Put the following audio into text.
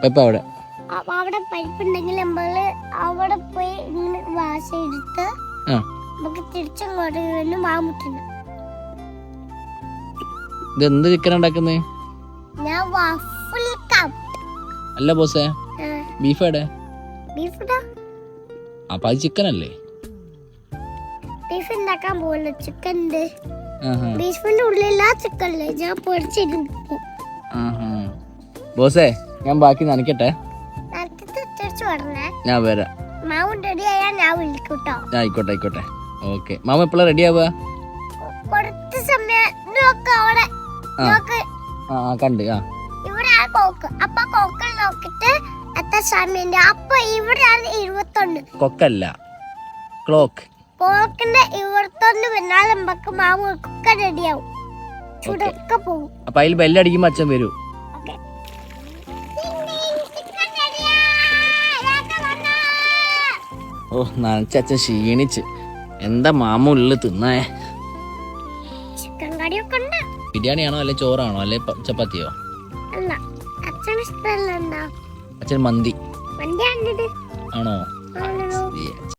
അവിടെ അവിടെ പരിപ്പുണ്ടെങ്കിൽ നമ്മള് അവിടെ പോയി ഇങ്ങനെ വാശ എടുത്ത് നമുക്ക് തിരിച്ചങ്ങോട്ട് വീണ്ടും മാമുട്ടുണ്ട്. ഇത് എന്ത് ചിക്കൻ ഉണ്ടാക്കുന്നേ? ഞാൻ വഫിൾ കപ്പ്. അല്ല ബോസേ, ബീഫ് എവിടെ? ബീഫ് അപ്പൊ അത് ചിക്കൻ അല്ലേ? ബീഫ് ഉണ്ടാക്കാൻ പോകില്ല, ചിക്കൻ ഉണ്ട്. ബീഫിന്റെ ഉള്ളിലാ ചിക്കൻ അല്ലേ, ഞാൻ പൊടിച്ചിരുന്നു. ബോസേ, ഞാൻ ബാക്കി നനയ്ക്കട്ടെ. തിരിച്ചു പറഞ്ഞേ, ഞാൻ വരാം. മാവ് റെഡി ആയാൽ ഞാൻ വിളിക്കൂട്ടോ. ആയിക്കോട്ടെ. ഓക്കെ, മാമ എപ്പോഴാ റെഡി ആവുക? കുറച്ച് സമയം നോക്ക് അവിടെ നോക്ക്. കണ്ട് ഇവിടെ ആ കോക്ക്. അപ്പൊ കോക്കൽ നോക്കിട്ട് എത്ര സമയം. അപ്പൊ ഇവിടെയാണ് 21. കൊക്കല്ല, ക്ലോക്ക്. കോക്കിന്റെ 21 പിന്നാലെ നമുക്ക് മാവ് ഒക്കെ റെഡിയാവും. ചുടൊക്കെ പോകും. അപ്പൊ അതിൽ ബെല്ലടിക്കുമ്പോ അച്ഛൻ വരൂ. ഓ, നനച്ച അച്ഛൻ ക്ഷീണിച്ച്. എന്താ മാമ ഉള്ളിൽ തിന്നേ? ചിക്കൻ കറിയൊക്കെ ഉണ്ട്. ബിരിയാണിയാണോ അല്ലെ ചോറാണോ അല്ലെ ചപ്പാത്തിയോ? അല്ല, അച്ഛൻ ഇഷ്ടമല്ല. അച്ഛൻ മന്തി മന്തി ആണോ?